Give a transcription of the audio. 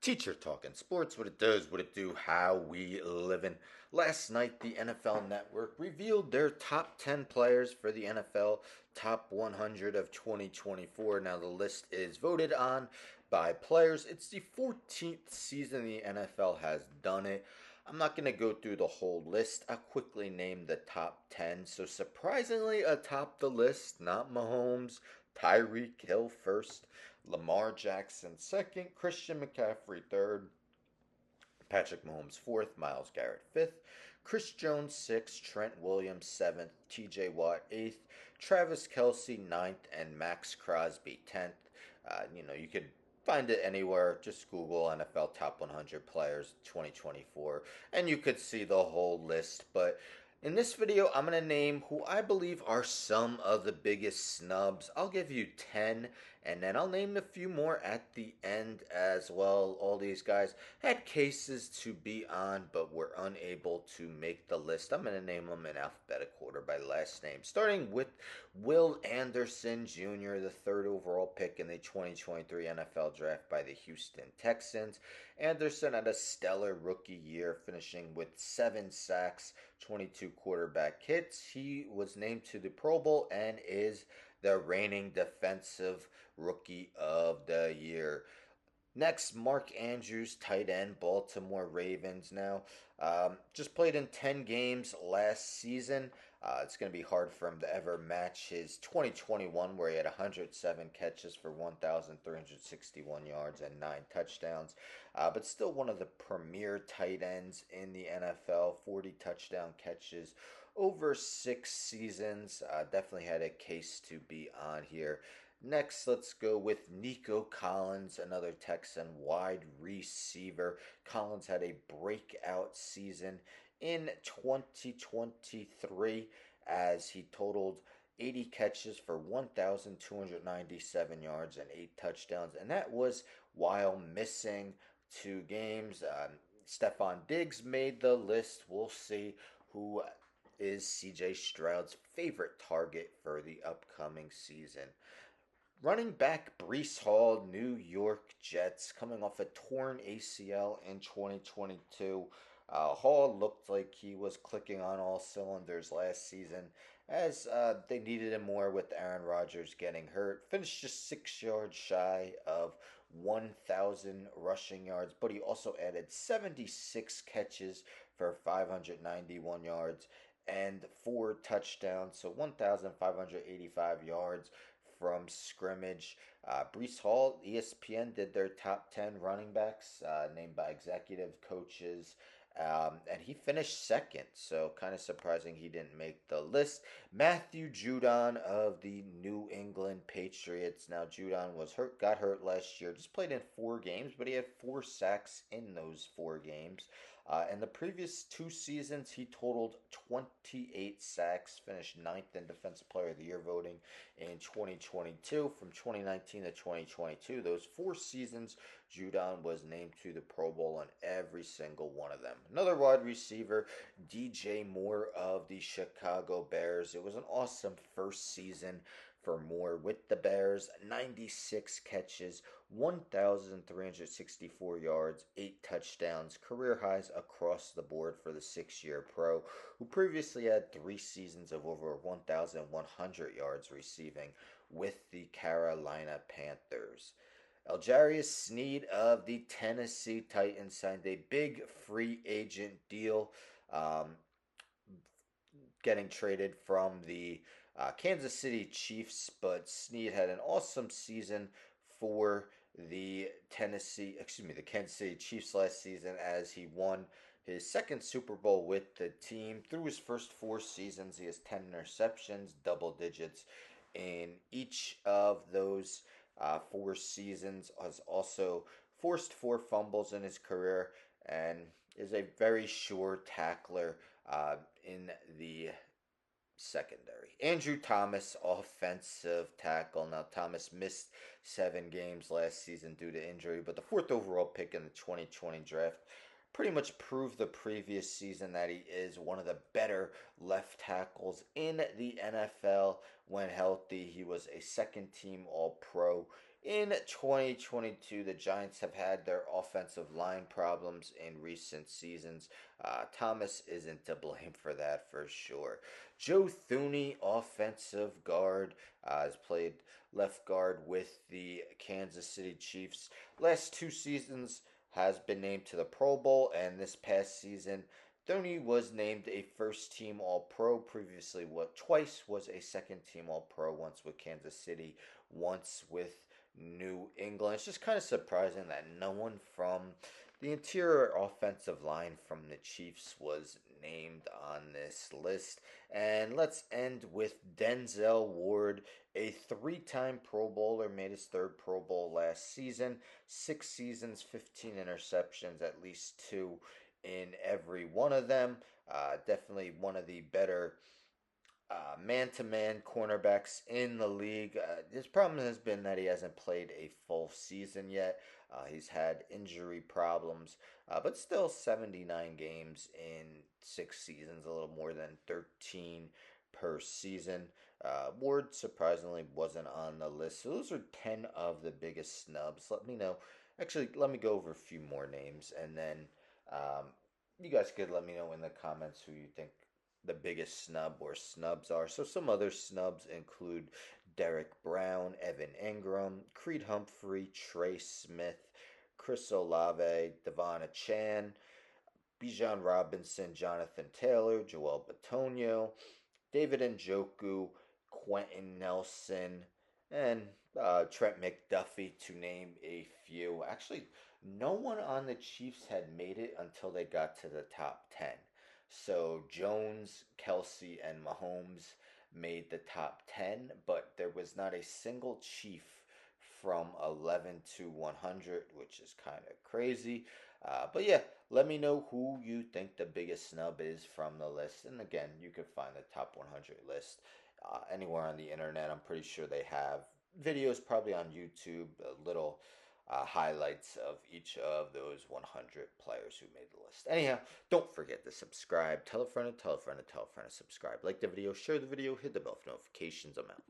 Teacher talking sports, what it does, what it do, how we living. Last night, the NFL Network revealed their top 10 players for the NFL Top 100 of 2024. Now, the list is voted on by players. It's the 14th season the NFL has done it. I'm not going to go through the whole list. I'll quickly name the top 10. So, surprisingly, atop the list, not Mahomes, Tyreek Hill first, Lamar Jackson second, Christian McCaffrey third, Patrick Mahomes fourth, Myles Garrett fifth, Chris Jones sixth, Trent Williams seventh, TJ Watt eighth, Travis Kelce ninth, and Max Crosby 10th. You could find it anywhere. Just Google NFL Top 100 Players 2024, and you could see the whole list. But in this video, I'm going to name who I believe are some of the biggest snubs. I'll give you 10, and then I'll name a few more at the end as well. All these guys had cases to be on, but were unable to make the list. I'm going to name them in alphabetical order by last name, starting with Will Anderson Jr., the third overall pick in the 2023 NFL Draft by the Houston Texans. Anderson had a stellar rookie year, finishing with 7 sacks, 22 quarterback hits. He was named to the Pro Bowl and is the reigning defensive rookie of the year. Next, Mark Andrews, tight end, Baltimore Ravens now. Just played in 10 games last season. It's going to be hard for him to ever match his 2021, where he had 107 catches for 1,361 yards and 9 touchdowns. But still one of the premier tight ends in the NFL, 40 touchdown catches over 6 seasons. Definitely had a case to be on here. Next, let's go with Nico Collins, another Texan wide receiver. Collins had a breakout season in 2023 as he totaled 80 catches for 1,297 yards and 8 touchdowns, and that was while missing 2 games. Stephon Diggs made the list. We'll see who is CJ Stroud's favorite target for the upcoming season. Running back Breece Hall, New York Jets, coming off a torn ACL in 2022. Hall looked like he was clicking on all cylinders last season as they needed him more with Aaron Rodgers getting hurt. Finished just 6 yards shy of 1,000 rushing yards, but he also added 76 catches for 591 yards and 4 touchdowns, so 1,585 yards from scrimmage. Breece Hall, ESPN did their top 10 running backs named by executive coaches, and he finished second, so kind of surprising he didn't make the list. Matthew Judon of the New England Patriots. Now, Judon got hurt last year, just played in 4 games, but he had 4 sacks in those 4 games. In the previous 2 seasons, he totaled 28 sacks, finished 9th in Defensive Player of the Year voting in 2022. From 2019 to 2022, those 4 seasons, Judon was named to the Pro Bowl on every single one of them. Another wide receiver, DJ Moore of the Chicago Bears. It was an awesome first season for Moore with the Bears. 96 catches, 1,364 yards, 8 touchdowns, career highs across the board for the 6-year pro, who previously had 3 seasons of over 1,100 yards receiving with the Carolina Panthers. L'Jarius Sneed of the Tennessee Titans signed a big free agent deal, getting traded from the Kansas City Chiefs, but Sneed had an awesome season for the Kansas City Chiefs last season as he won his 2nd Super Bowl with the team. Through his first 4 seasons, he has 10 interceptions, double digits in each of those 4 seasons. Has also forced 4 fumbles in his career and is a very sure tackler in the secondary. Andrew Thomas, offensive tackle. Now, Thomas missed 7 games last season due to injury, but the 4th overall pick in the 2020 draft pretty much proved the previous season that he is one of the better left tackles in the NFL when healthy. He was a 2nd team All-Pro In 2022, the Giants have had their offensive line problems in recent seasons. Thomas isn't to blame for that for sure. Joe Thuney, offensive guard, has played left guard with the Kansas City Chiefs. Last two seasons has been named to the Pro Bowl, and this past season, Thuney was named a first team All Pro. Previously, twice was a second team All Pro, once with Kansas City, once with New England. It's just kind of surprising that no one from the interior offensive line from the Chiefs was named on this list. And let's end with Denzel Ward, a three-time Pro Bowler, made his third Pro Bowl last season. 6 seasons, 15 interceptions, at least two in every one of them. Definitely one of the better man-to-man cornerbacks in the league. His problem has been that he hasn't played a full season yet. He's had injury problems, but still 79 games in 6 seasons, a little more than 13 per season. Ward surprisingly wasn't on the list. So those are 10 of the biggest snubs. Let me know. Actually, let me go over a few more names, and then um, you guys could let me know in the comments who you think the biggest snub or snubs are. So some other snubs include Derek Brown, Evan Ingram, Creed Humphrey, Trey Smith, Chris Olave, Devon Chan, Bijan Robinson, Jonathan Taylor, Joel Bitonio, David Njoku, Quentin Nelson, and Trent McDuffie, to name a few. Actually, no one on the Chiefs had made it until they got to the top 10. So Jones, Kelsey, and Mahomes made the top 10, but there was not a single Chief from 11 to 100, which is kind of crazy. But yeah, let me know who you think the biggest snub is from the list. And again, you can find the top 100 list anywhere on the internet. I'm pretty sure they have videos probably on YouTube, little highlights of each of those 100 players who made the list. Anyhow, don't forget to subscribe. Tell a friend and tell a friend and tell a friend to subscribe. Like the video, share the video, hit the bell for notifications. I'm out.